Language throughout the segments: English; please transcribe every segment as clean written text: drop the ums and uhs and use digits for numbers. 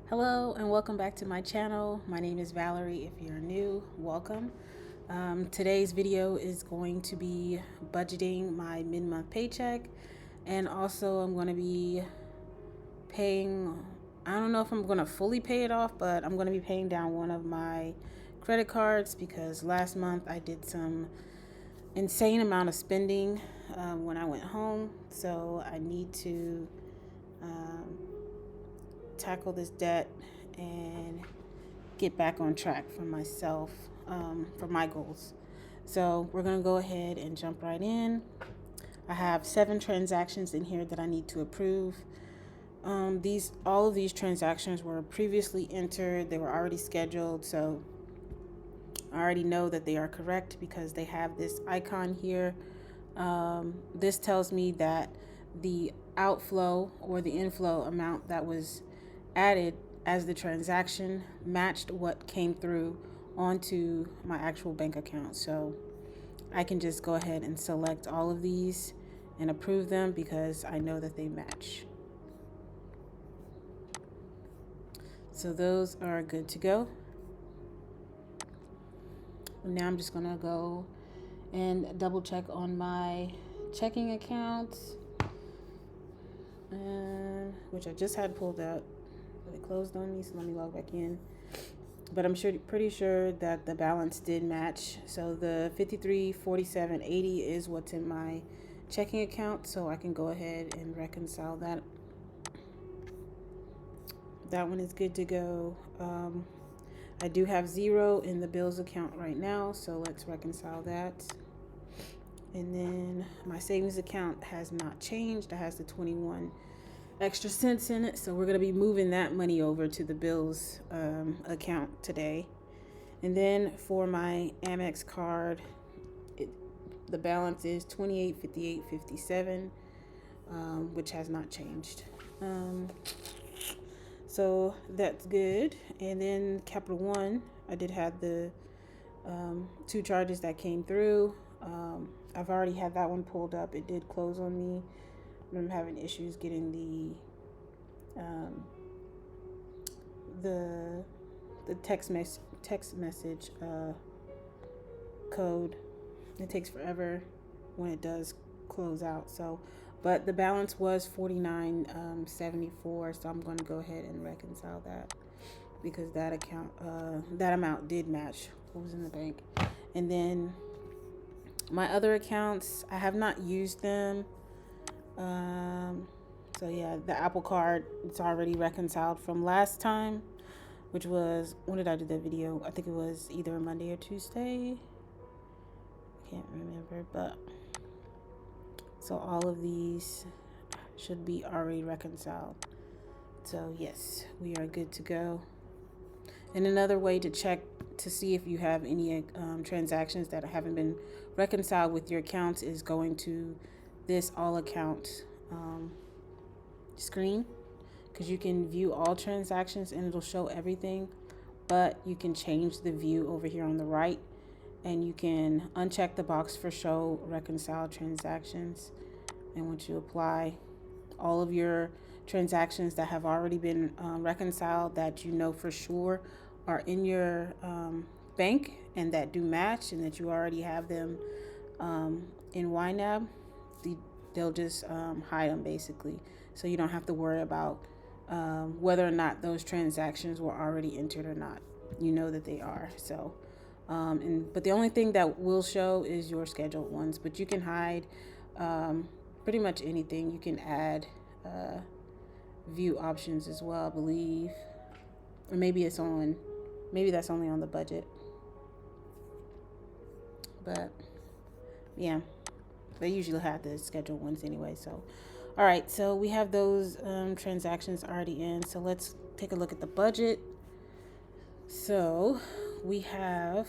Hello and welcome back to my channel. My name is Valerie. If you're new, welcome. Today's video is going to be budgeting my mid-month paycheck, and also I'm going to be paying, I don't know if I'm going to fully pay it off, but I'm going to be paying down one of my credit cards because last month I did some insane amount of spending when I went home, so I need to tackle this debt and get back on track for myself, for my goals. So we're gonna go ahead and jump right in. I have 7 transactions in here that I need to approve. All of these transactions were previously entered. They were already scheduled, so I already know that they are correct because they have this icon here. This tells me that the outflow or the inflow amount that was added as the transaction matched what came through onto my actual bank account. So I can just go ahead and select all of these and approve them because I know that they match. So those are good to go. Now I'm just gonna go and double check on my checking accounts, which I just had pulled out. It closed on me, so let me log back in. But I'm pretty sure that the balance did match. So the 53.47.80 is what's in my checking account, so I can go ahead and reconcile that. That one is good to go. I do have 0 in the bills account right now, so let's reconcile that. And then my savings account has not changed. It has the 21 extra cents in it, so we're going to be moving that money over to the bills account today. And then for my Amex card, the balance is $28.58.57, which has not changed. So that's good. And then Capital One, I did have the 2 charges that came through. I've already had that one pulled up. It did close on me. I'm having issues getting the text message code. It takes forever when it does close out. So, but the balance was $49.74. So I'm going to go ahead and reconcile that because that amount did match what was in the bank. And then my other accounts, I have not used them. So yeah, the Apple Card, it's already reconciled from last time, which was, when did I do that video? I think it was either Monday or Tuesday. I can't remember, but so all of these should be already reconciled. So yes, we are good to go. And another way to check to see if you have any transactions that haven't been reconciled with your accounts is going to this all account screen, because you can view all transactions and it'll show everything, but you can change the view over here on the right, and you can uncheck the box for show reconciled transactions. And once you apply all of your transactions that have already been reconciled, that you know for sure are in your bank and that do match and that you already have them in YNAB, they'll just hide them basically, so you don't have to worry about whether or not those transactions were already entered or not. You know that they are. So but the only thing that will show is your scheduled ones, but you can hide pretty much anything. You can add view options as well, I believe, or maybe that's only on the budget, but yeah, they usually have the scheduled ones anyway. So all right, so we have those transactions already in, so let's take a look at the budget. So we have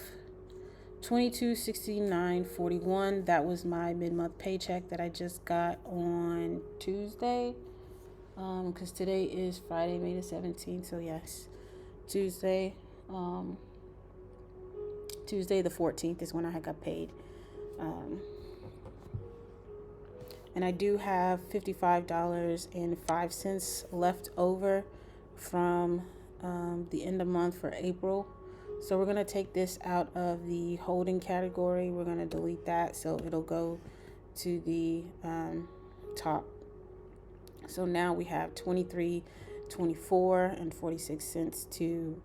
$22.69.41. That was my mid-month paycheck that I just got on Tuesday, because today is Friday, May the 17th. So yes, Tuesday the 14th is when I got paid. And I do have $55.05 left over from the end of month for April. So we're going to take this out of the holding category. We're going to delete that so it'll go to the top. So now we have 23, 24, and 46 cents to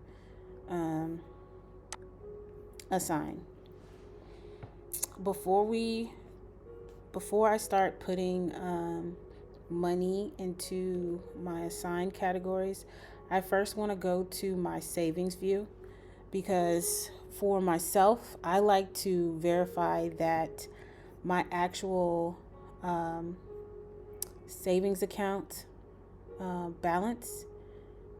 assign. Before I start putting money into my assigned categories, I first want to go to my savings view, because for myself, I like to verify that my actual savings account balance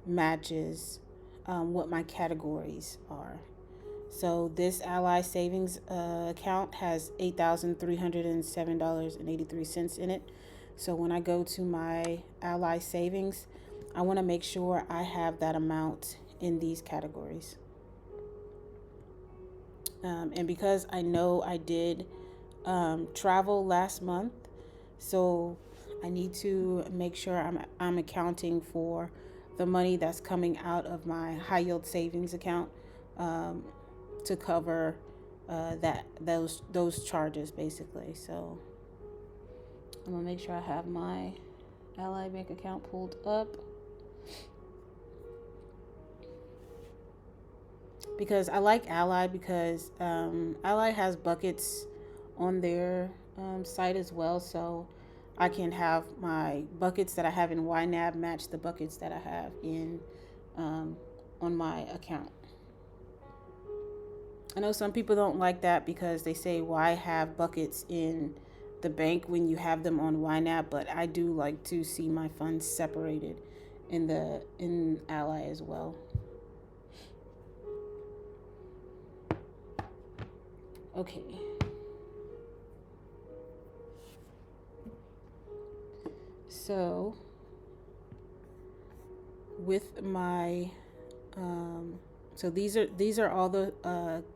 matches what my categories are. So this Ally savings account has $8,307.83 in it. So when I go to my Ally savings, I want to make sure I have that amount in these categories. And because I know I did travel last month, so I need to make sure I'm accounting for the money that's coming out of my high yield savings account to cover those charges basically. So I'm gonna make sure I have my Ally bank account pulled up, because I like Ally because Ally has buckets on their site as well, so I can have my buckets that I have in YNAB match the buckets that I have in on my account. I know some people don't like that because they say, why have buckets in the bank when you have them on YNAB? But I do like to see my funds separated in Ally as well. Okay. So with my so these are all the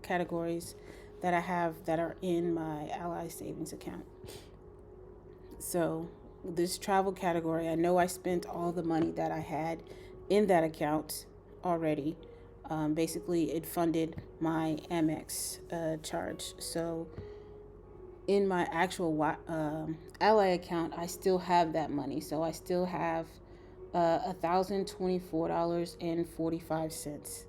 categories that I have that are in my Ally savings account. So this travel category, I know I spent all the money that I had in that account already. Basically, it funded my AMEX charge. So in my actual Ally account, I still have that money. So I still have $1,024.45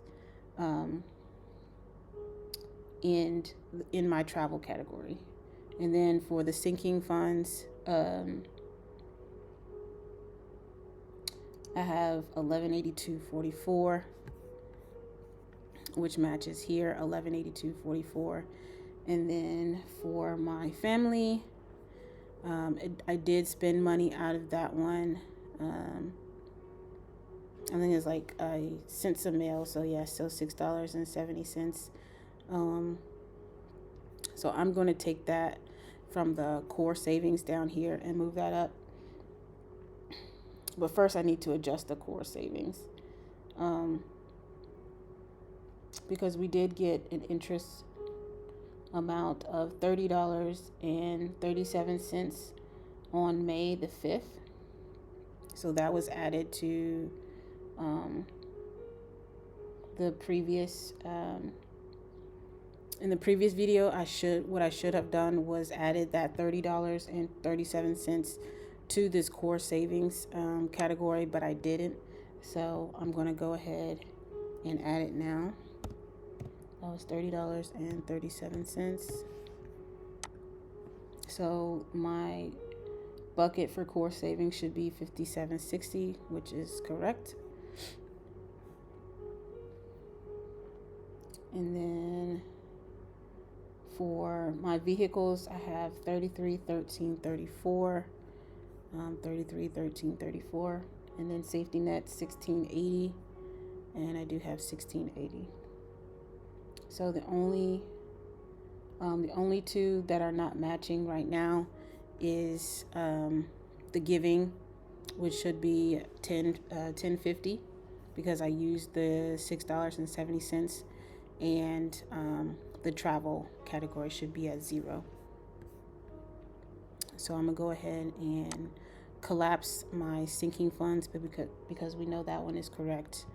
in my travel category. And then for the sinking funds, I have $1182.44, which matches here, $1182.44. And then for my family, I did spend money out of that one. I think it's like I sent some mail, so yeah, still $6.70. So I'm going to take that from the core savings down here and move that up. But first I need to adjust the core savings, because we did get an interest amount of $30.37 on May the 5th. So that was added to the previous in the previous video. What I should have done was added that $30.37 to this core savings category, but I didn't. So I'm going to go ahead and add it now. That was $30.37. So my bucket for core savings should be $57.60, which is correct. And then for my vehicles, I have $33.13.34, $33.13.34, and then safety net $16.80, and I do have $16.80. So the only two that are not matching right now is the giving, which should be $10.50, because I used the $6.70, and the travel category should be at 0. So I'm gonna go ahead and collapse my sinking funds, but because we know that one is correct.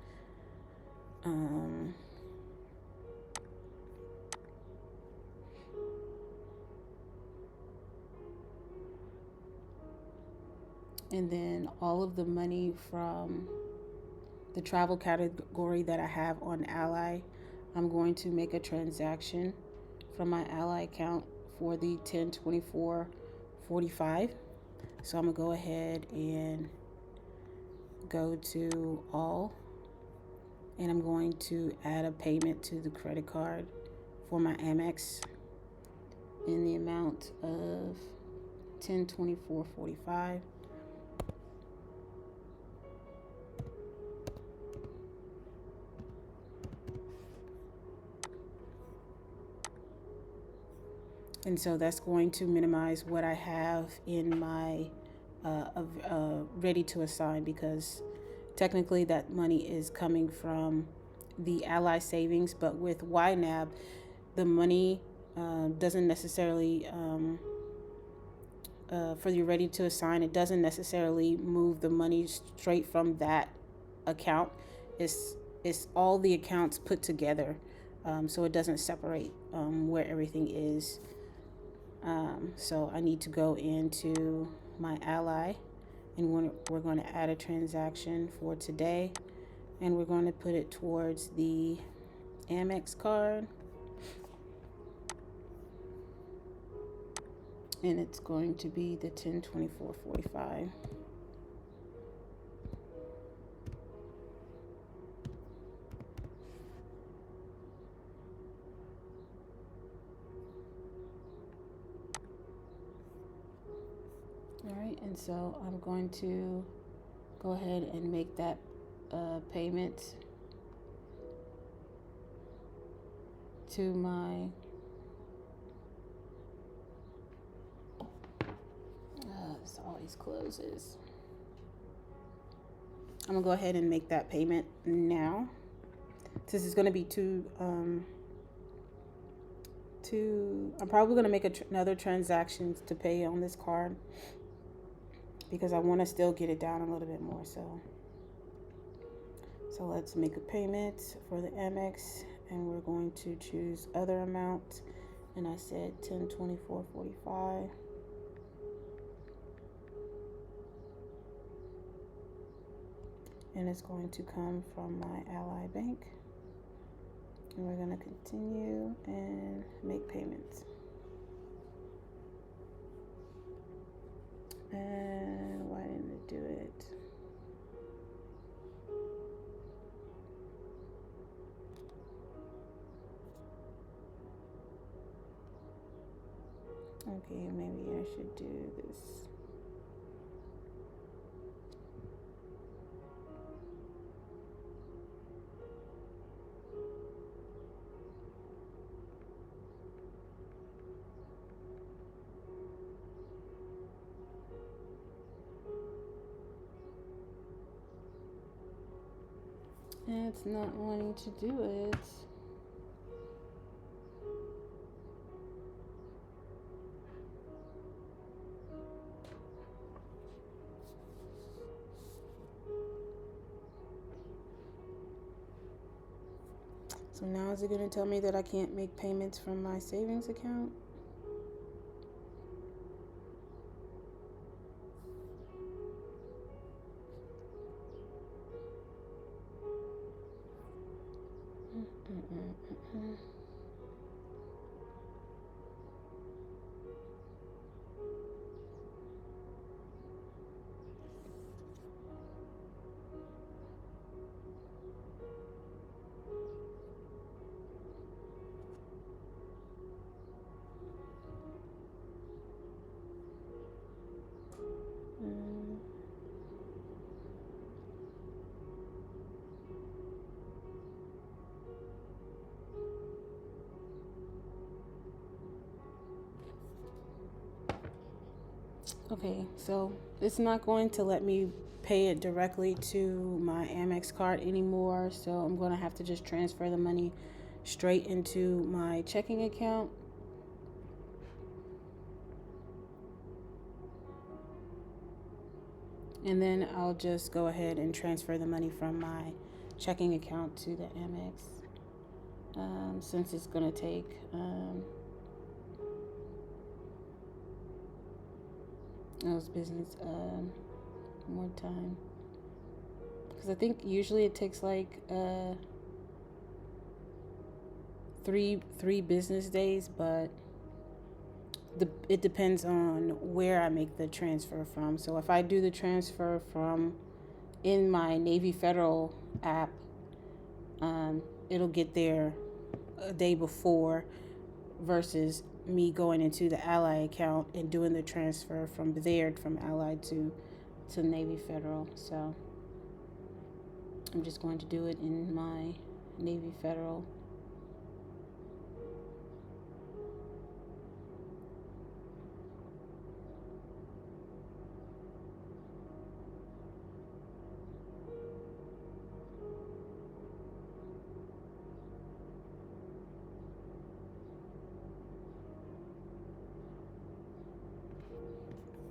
Um, and then all of the money from the travel category that I have on Ally, I'm going to make a transaction from my Ally account for the 1024.45. So I'm gonna go ahead and go to all, and I'm going to add a payment to the credit card for my Amex in the amount of 1024.45. And so that's going to minimize what I have in my ready to assign, because technically that money is coming from the Ally savings, but with YNAB, the money doesn't necessarily, for your ready to assign, it doesn't necessarily move the money straight from that account. It's all the accounts put together, so it doesn't separate where everything is. So I need to go into my Ally, and we're going to add a transaction for today, and we're going to put it towards the Amex card, and it's going to be the 1024.45. All right, and so I'm going to go ahead and make that payment to my this always closes. I'm gonna go ahead and make that payment now, since it's gonna be I'm probably gonna make another transaction to pay on this card, because I want to still get it down a little bit more. So let's make a payment for the Amex, and we're going to choose other amount, and I said 1024.45. And it's going to come from my Ally Bank, and we're going to continue and make payments. And why didn't it do it? Okay, maybe I should do this. And it's not wanting to do it. So now is it going to tell me that I can't make payments from my savings account? Okay, so it's not going to let me pay it directly to my Amex card anymore, so I'm going to have to just transfer the money straight into my checking account. And then I'll just go ahead and transfer the money from my checking account to the AMEX, since it's going to take those business more time, because I think usually it takes like three business days, but it depends on where I make the transfer from. So if I do the transfer from in my Navy Federal app, it'll get there a day before, versus me going into the Ally account and doing the transfer from there, from Ally to Navy Federal. So I'm just going to do it in my Navy Federal.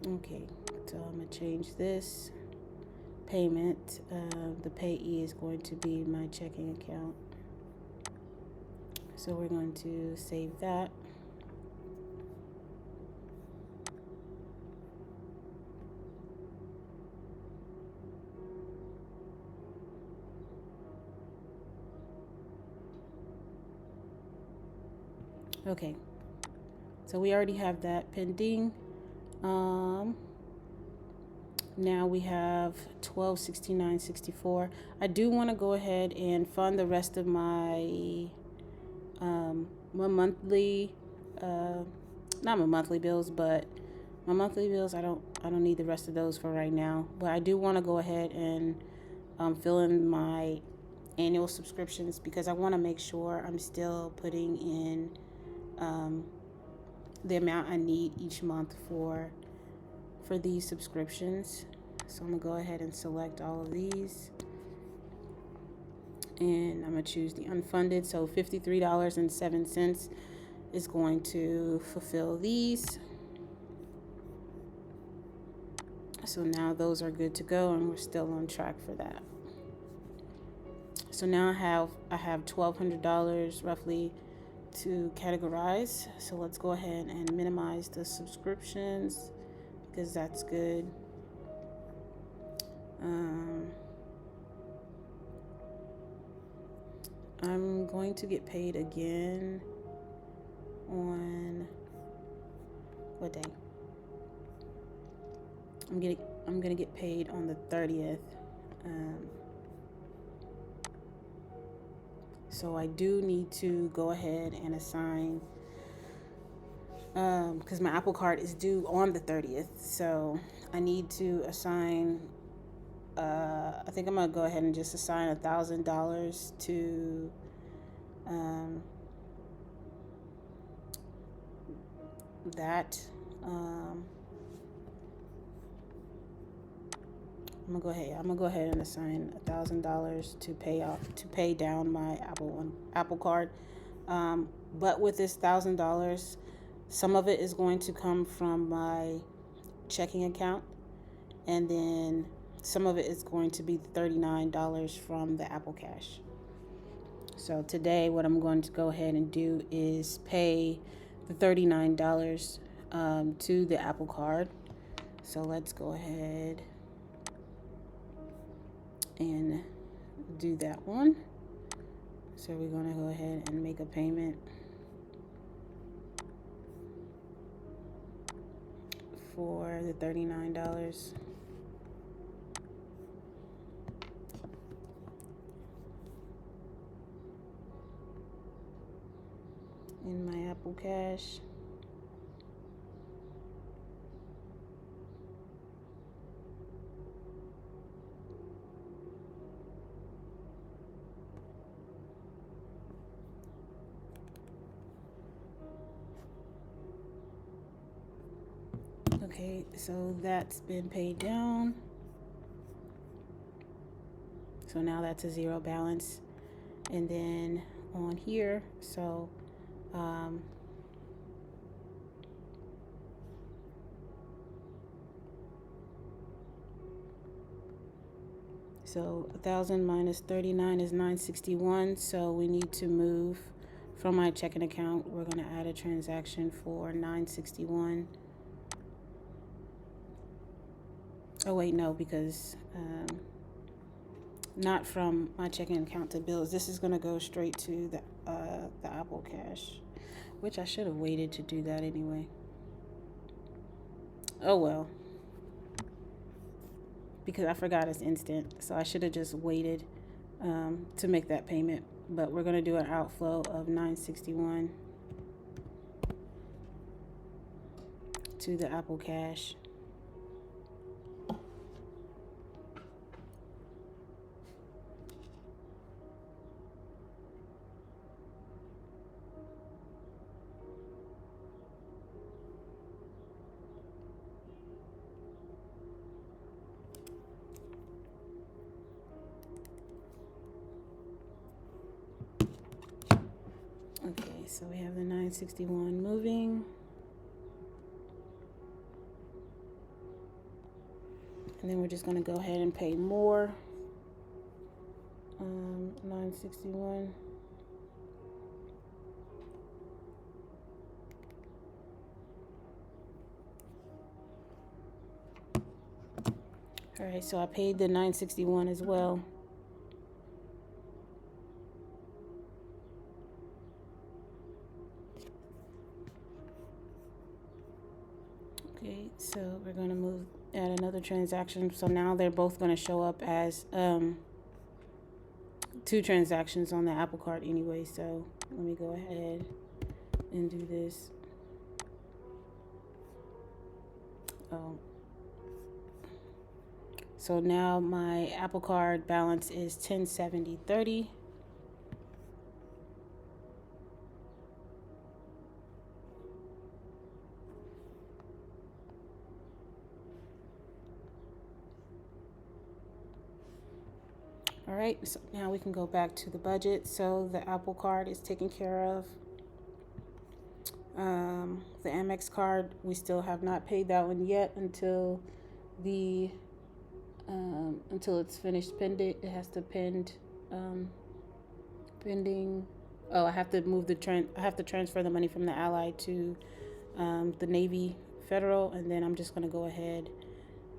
Okay, so I'm going to change this payment. The payee is going to be my checking account. So we're going to save that. Okay, so we already have that pending. Now we have $1269.64. I do want to go ahead and fund the rest of my my monthly, not my monthly bills, but my monthly bills. I don't need the rest of those for right now, but I do want to go ahead and fill in my annual subscriptions, because I want to make sure I'm still putting in the amount I need each month for these subscriptions. So I'm gonna go ahead and select all of these, and I'm gonna choose the unfunded. So $53.07 is going to fulfill these. So now those are good to go, and we're still on track for that. So now I have $1,200 roughly to categorize. So let's go ahead and minimize the subscriptions, because that's good. I'm going to get paid again on what day? I'm gonna get paid on the 30th. So I do need to go ahead and assign, because my Apple Card is due on the 30th. So I need to assign, I think I'm going to go ahead and just assign $1,000 to that. I'm gonna go ahead and assign $1,000 to pay down my Apple Card. But with this $1,000, some of it is going to come from my checking account, and then some of it is going to be $39 from the Apple Cash. So today, what I'm going to go ahead and do is pay the $39 to the Apple Card. So let's go ahead and do that one. So we're going to go ahead and make a payment for the $39. In my Apple Cash. Okay, so that's been paid down. So now that's a zero balance. And then on here, so So 1,000 minus 39 is 961. So we need to move from my checking account. We're going to add a transaction for 961. Oh wait, no, because not from my checking account to bills. This is going to go straight to the Apple Cash, which I should have waited to do that anyway. Oh well, because I forgot it's instant, so I should have just waited to make that payment. But we're going to do an outflow of 961 to the Apple Cash. Okay, so we have the 961 moving. And then we're just going to go ahead and pay more. 961. All right, so I paid the 961 as well. Okay, so we're going to add another transaction. So now they're both going to show up as two transactions on the Apple Card anyway. So let me go ahead and do this. Oh. So now my Apple Card balance is 1070.30. All right, so now we can go back to the budget. So the Apple Card is taken care of. The AMEX card, we still have not paid that one yet until it's finished pending. It has to pending. Oh, I have to move I have to transfer the money from the Ally to the Navy Federal, and then I'm just gonna go ahead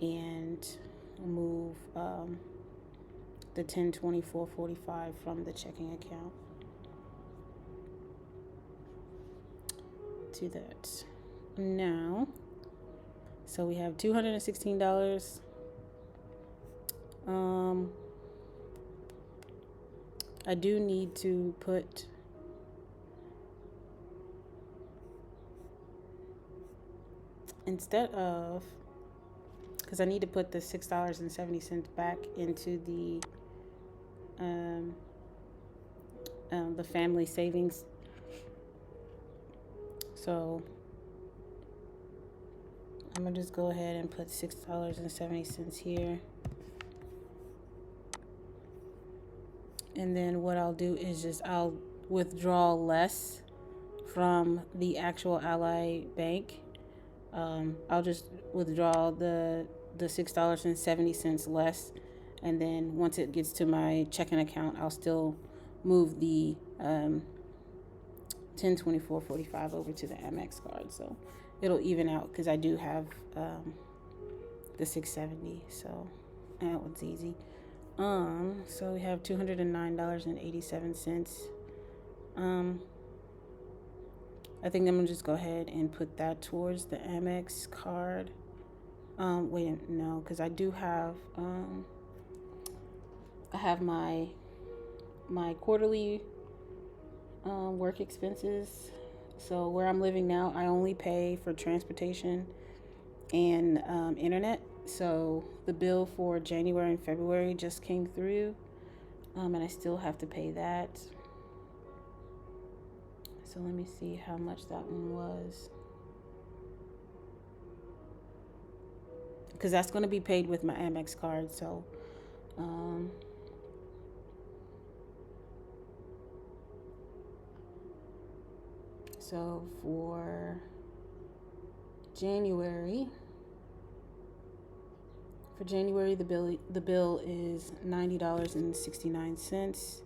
and move the 1024.45 from the checking account to that now. So we have $216. I do need to put instead of, because I need to put the $6.70 back into the family savings. So I'm gonna just go ahead and put $6.70 here. And then what I'll do is I'll withdraw less from the actual Ally Bank. I'll just withdraw the $6.70 less, and then once it gets to my checking account, I'll still move the 1024.45 over to the Amex card. So it'll even out because I do have the 670. So that one's easy. So we have $209.87. I think I'm gonna just go ahead and put that towards the Amex card. Wait, no, because I do have I have my quarterly work expenses. So where I'm living now, I only pay for transportation and internet. So the bill for January and February just came through, and I still have to pay that. So let me see how much that one was, because that's going to be paid with my Amex card. So so for January, For January, the bill is $90.69.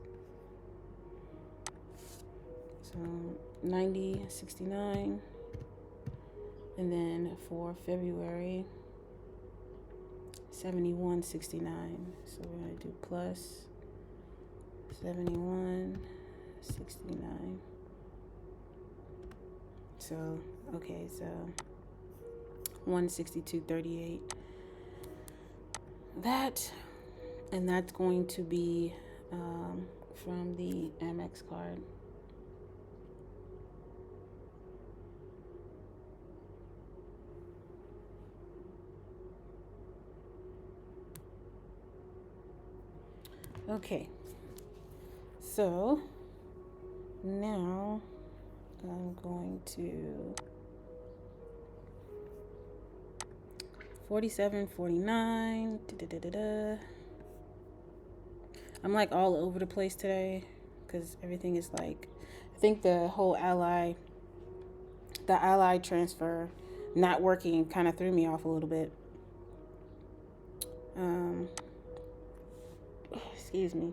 So 90.69, and then for February, 71.69. So we're gonna do plus 71.69. So okay, so 162.38. That, and that's going to be from the AMEX card. Okay, so now I'm going to 47.49. I'm like all over the place today because everything is like, I think the whole ally transfer not working kind of threw me off a little bit. Excuse me.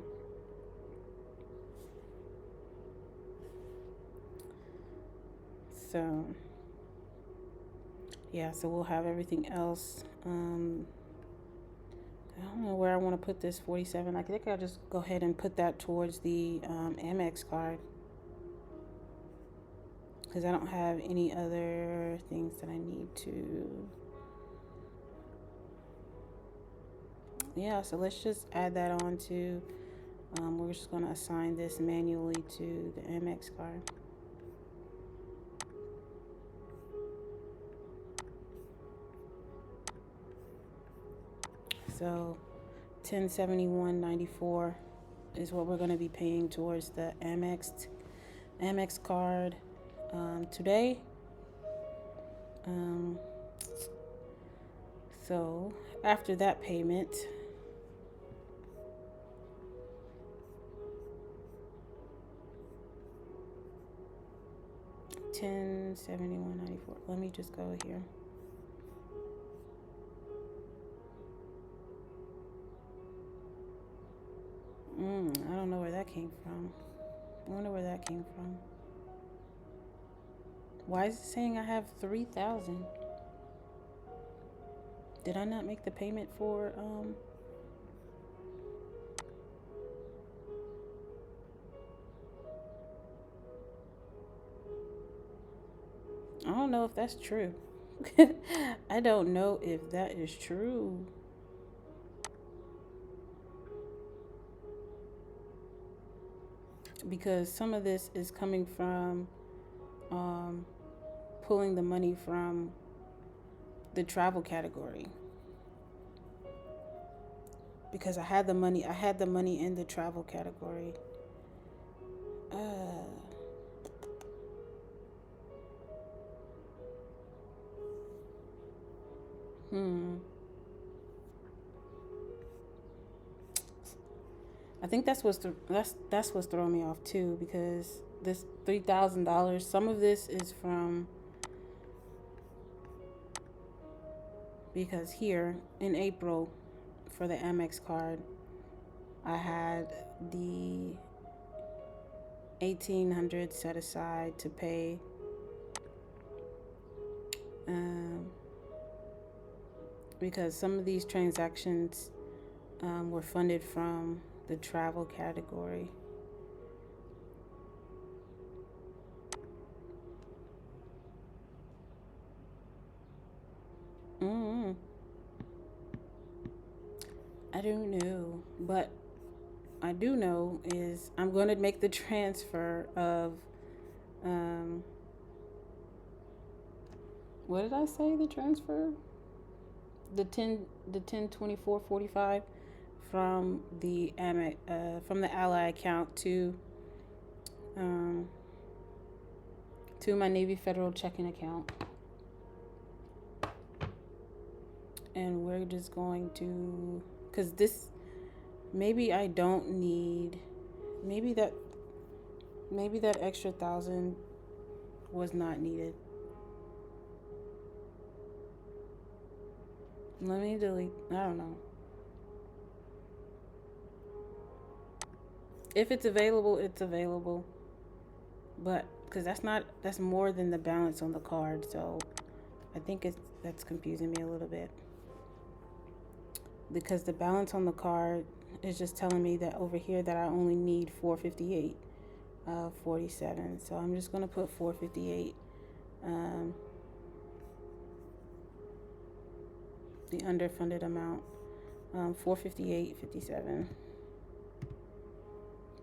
So yeah, so we'll have everything else. I don't know where I want to put this 47. I think I'll just go ahead and put that towards the AMEX card, because I don't have any other things that I need to. Yeah, so let's just add that on to, we're just going to assign this manually to the AMEX card. So 1071.94 is what we're going to be paying towards the AMEX card today. So after that payment, $1071.94. Let me just go here. I don't know where that came from. I wonder where that came from. Why is it saying I have 3,000? Did I not make the payment for I don't know if that's true. I don't know if that is true. Because some of this is coming from pulling the money from the travel category. Because I had the money in the travel category. I think that's what's throwing me off too, because this $3,000, some of this is from, because here in April for the AMEX card, I had the $1,800 set aside to pay because some of these transactions were funded from the travel category. I don't know, but I do know is I'm going to make the transfer of what did I say, the transfer? The 1024.45 from the Ally account to my Navy Federal checking account. And we're just going to, because this, maybe I don't need, maybe that extra 1,000 was not needed. Let me delete. I don't know. If it's available, it's available. But because that's more than the balance on the card. So I think that's confusing me a little bit. Because the balance on the card is just telling me that over here that I only need 458 47. So I'm just gonna put 458. The underfunded amount, 458.57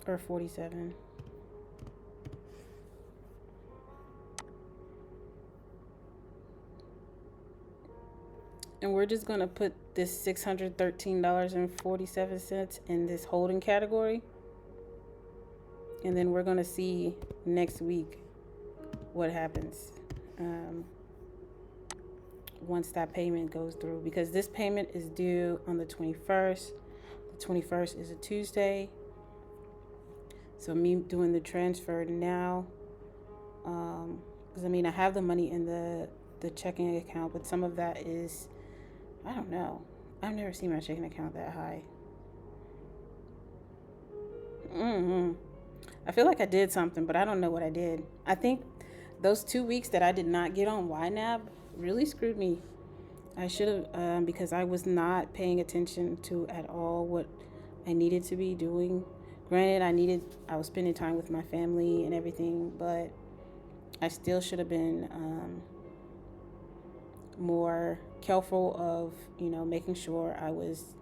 or 47. And we're just gonna put this $613.47 in this holding category, and then we're gonna see next week what happens once that payment goes through, because this payment is due on the 21st. The 21st is a Tuesday, so me doing the transfer now, because I have the money in the checking account, but some of that is, I don't know, I've never seen my checking account that high. I feel like I did something, but I don't know what I did. I think those 2 weeks that I did not get on YNAB really screwed me. I should have, because I was not paying attention to at all what I needed to be doing. Granted, I was spending time with my family and everything, but I still should have been more careful of, making sure I was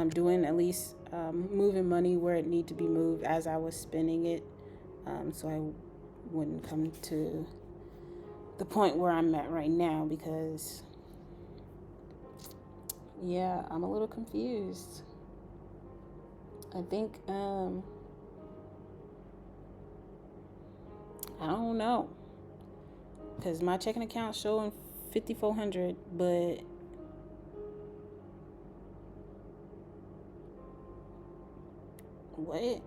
doing at least moving money where it needed to be moved as I was spending it, so I wouldn't come to the point where I'm at right now, because yeah, I'm a little confused. I think I don't know, because my checking account showing 5,400, but what?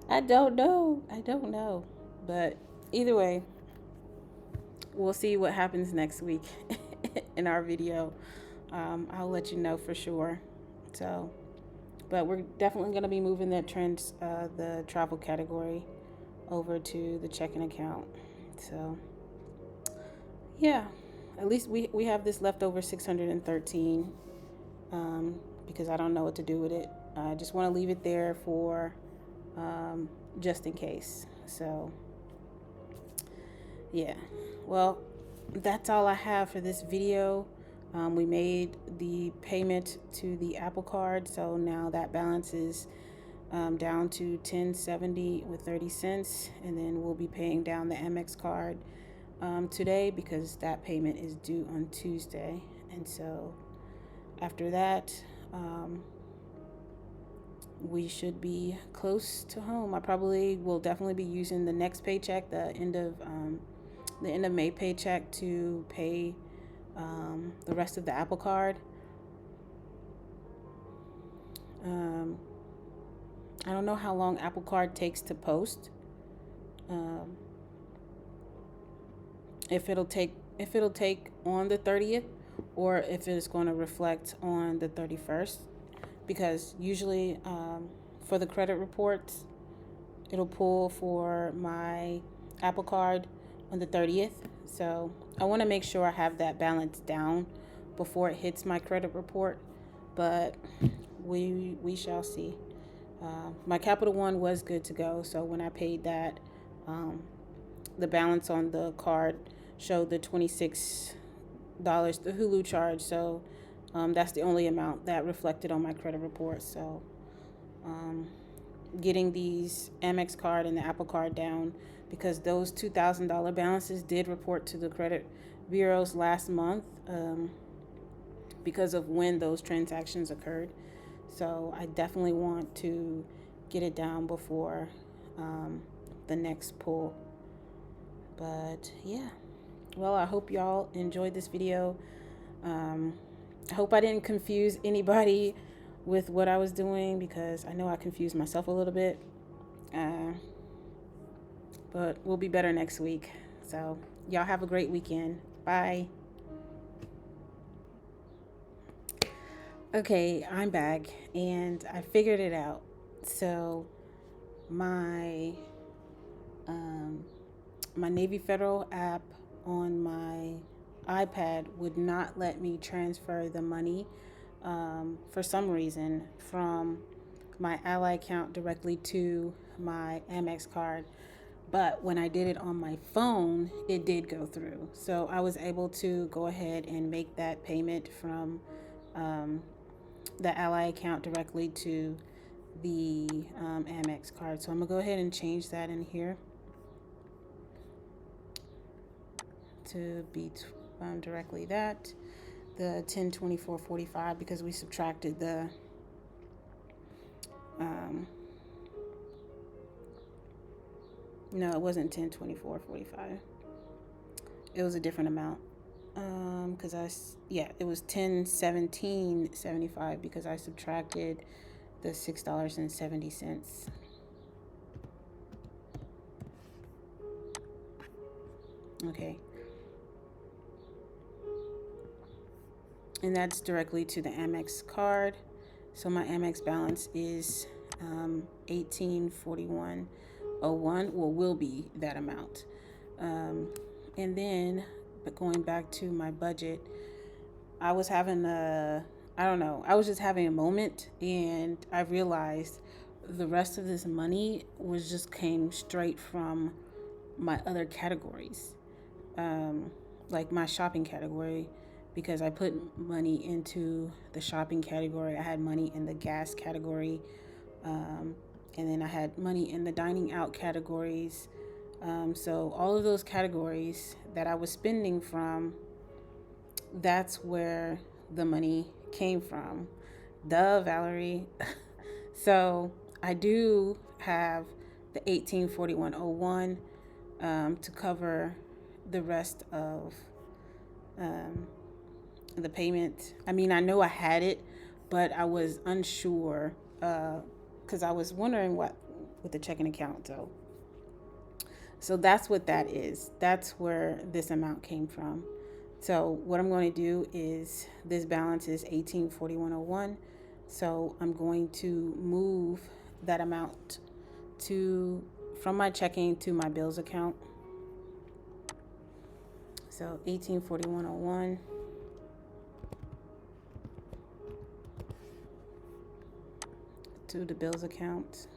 I don't know. But either way, we'll see what happens next week in our video. I'll let you know for sure. So, but we're definitely going to be moving the travel category over to the checking account. So, yeah, at least we have this leftover 613, because I don't know what to do with it. I just want to leave it there for just in case. So, yeah, well, that's all I have for this video. We made the payment to the Apple Card, so now that balance is down to $10.70 with 30 cents, and then we'll be paying down the AMEX card today, because that payment is due on Tuesday. And so after that, we should be close to home. I probably will definitely be using the next paycheck, the end of May paycheck, to pay the rest of the Apple Card. I don't know how long Apple Card takes to post. If it'll take on the 30th, or if it's going to reflect on the 31st, because usually for the credit reports, it'll pull for my Apple Card on the 30th. So I want to make sure I have that balance down before it hits my credit report, but we shall see. My Capital One was good to go, so when I paid that, the balance on the card showed the $26, the Hulu charge, so that's the only amount that reflected on my credit report. So getting these Amex card and the Apple Card down, because those $2,000 balances did report to the credit bureaus last month, because of when those transactions occurred. So I definitely want to get it down before the next pull. But yeah, well, I hope y'all enjoyed this video. I hope I didn't confuse anybody with what I was doing, because I know I confused myself a little bit. But we'll be better next week. So y'all have a great weekend. Bye. Okay, I'm back and I figured it out. So my um, my Navy Federal app on my iPad would not let me transfer the money for some reason from my Ally account directly to my Amex card. But when I did it on my phone, it did go through. So I was able to go ahead and make that payment from um, the Ally account directly to the Amex card. So I'm gonna go ahead and change that in here to be directly that the 1024.45 because we subtracted the um, no, it wasn't 1024.45. It was a different amount. Because it was 1017.75 because I subtracted the $6.70. Okay. And that's directly to the Amex card. So my Amex balance is 1841.01. Well, will be that amount. And then, but going back to my budget, I was having I was just having a moment and I realized the rest of this money was just came straight from my other categories, like my shopping category, because I put money into the shopping category. I had money in the gas category, and then I had money in the dining out categories. So all of those categories that I was spending from, that's where the money came from. Duh, Valerie. So I do have the 1841.01 to cover the rest of the payment. I mean, I know I had it, but I was unsure because I was wondering what with the checking account. So that's what that is. That's where this amount came from. So what I'm going to do is this balance is 1841.01. So I'm going to move that amount to from my checking to my bills account. So 1841.01 to the bills account.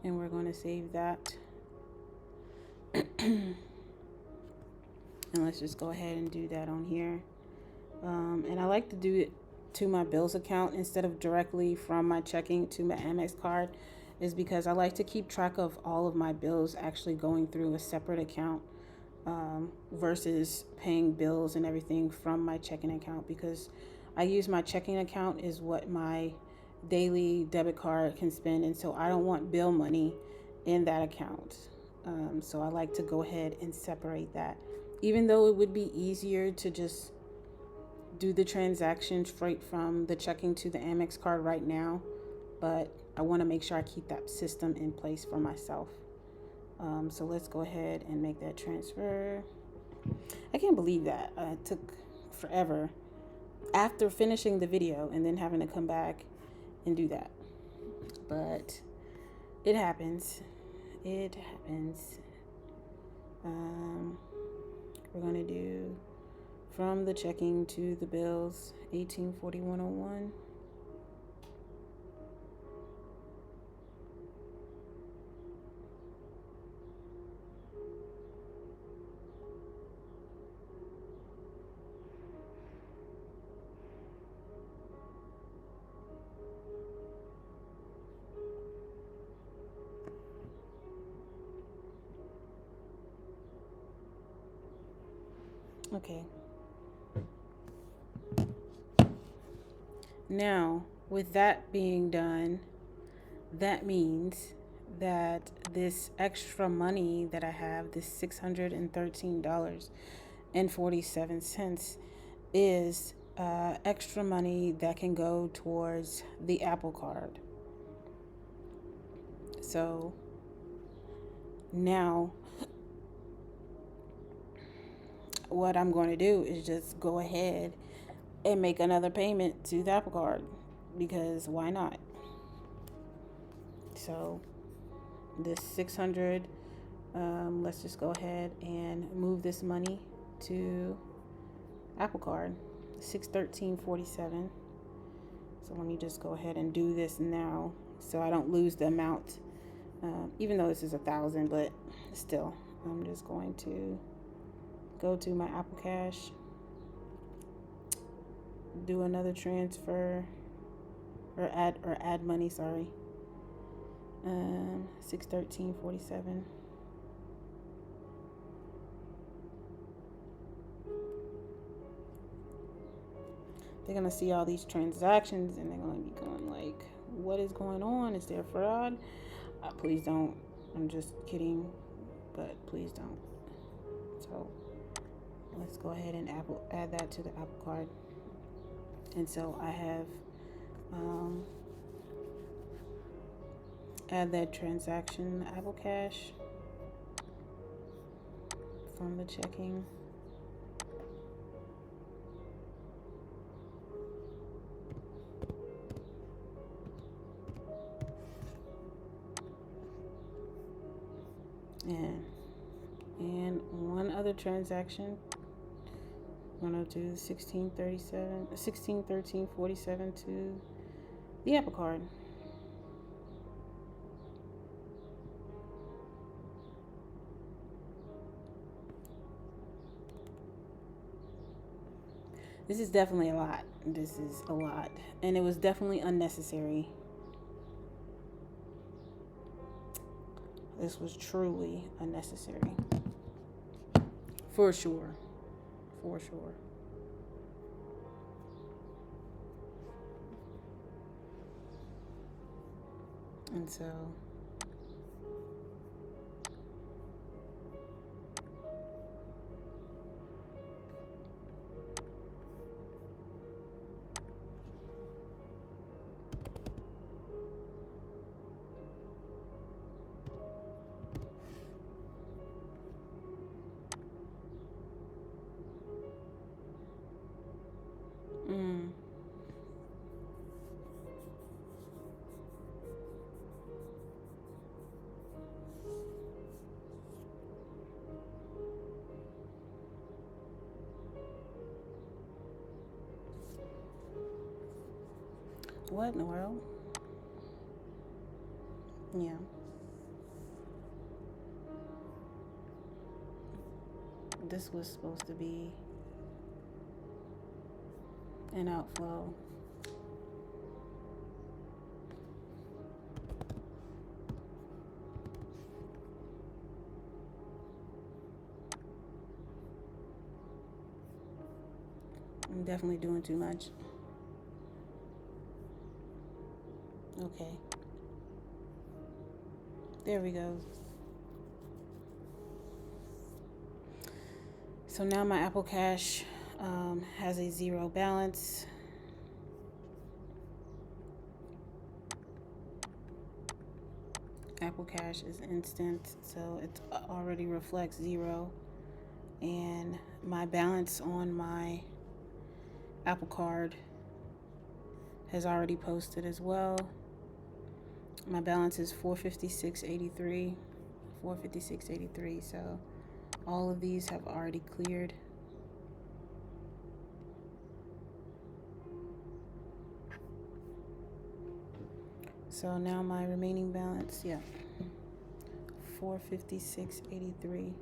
And we're going to save that. And let's just go ahead and do that on here. And I like to do it to my bills account instead of directly from my checking to my Amex card, is because I like to keep track of all of my bills actually going through a separate account versus paying bills and everything from my checking account, because I use my checking account is what my daily debit card can spend, and so I don't want bill money in that account. So I like to go ahead and separate that, even though it would be easier to just do the transaction straight from the checking to the Amex card right now, but I want to make sure I keep that system in place for myself. So let's go ahead and make that transfer. I can't believe that it took forever after finishing the video and then having to come back and do that, but it happens. It happens. We're gonna do from the checking to the bills 1841.01. Okay. Now, with that being done, that means that this extra money that I have, this $613.47, is extra money that can go towards the Apple Card. So now what I'm going to do is just go ahead and make another payment to the Apple Card, because why not? So this 600, let's just go ahead and move this money to Apple Card, 613.47. So let me just go ahead and do this now, so I don't lose the amount. Even though this is 1,000, but still, I'm just going to go to my Apple Cash, do another transfer, or add money. Sorry. 613.47. They're gonna see all these transactions and they're gonna be going like, "What is going on? Is there fraud?" Please don't. I'm just kidding, but please don't. So let's go ahead and add that to the Apple Card. And so I have add that transaction Apple Cash from the checking. And one other transaction. I'm gonna do 1613.47 to the Apple Card. This is definitely a lot. This is a lot, and it was definitely unnecessary. This was truly unnecessary. For sure. For sure. And so what in the world? Yeah. This was supposed to be an outflow. I'm definitely doing too much. Okay. There we go. So now my Apple Cash has a 0 balance. Apple Cash is instant, so it already reflects 0. And my balance on my Apple Card has already posted as well. My balance is $456.83. $456.83. So all of these have already cleared. So now my remaining balance, yeah, $456.83.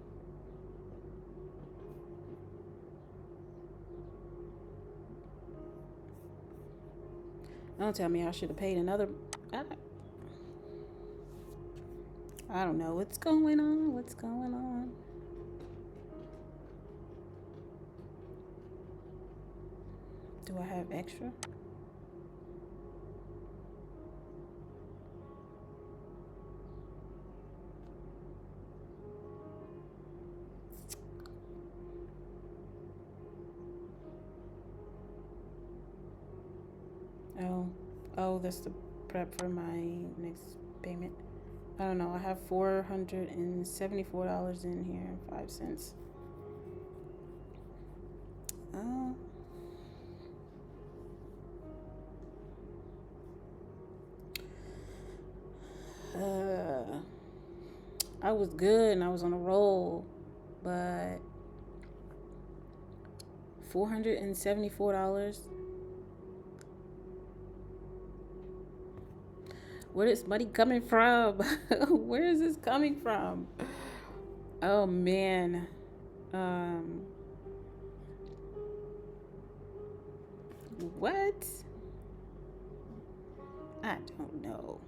Don't tell me I should have paid another. I don't know what's going on. What's going on? Do I have extra? Oh, that's the prep for my next payment. I don't know. I have $474 in here and 5 cents. Oh. I was good and I was on a roll, but $474. Where is money coming from? Where is this coming from? Oh man. What? I don't know.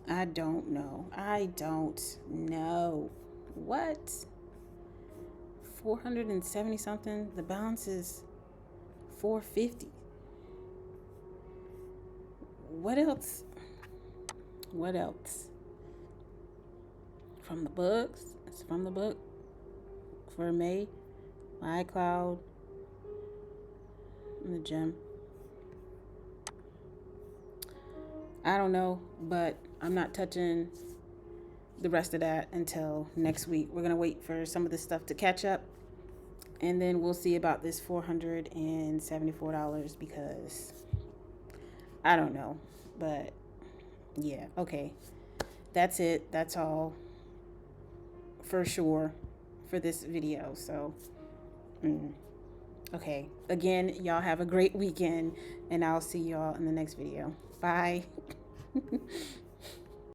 I don't know. I don't know. What? 470 something. The balance is 450. What else? What else? From the books. It's from the book. For May. My iCloud. In the gym. I don't know, but I'm not touching the rest of that until next week. We're going to wait for some of this stuff to catch up, and then we'll see about this $474 because I don't know. But yeah, okay. That's it. That's all for sure for this video. So, okay. Again, y'all have a great weekend, and I'll see y'all in the next video. Bye.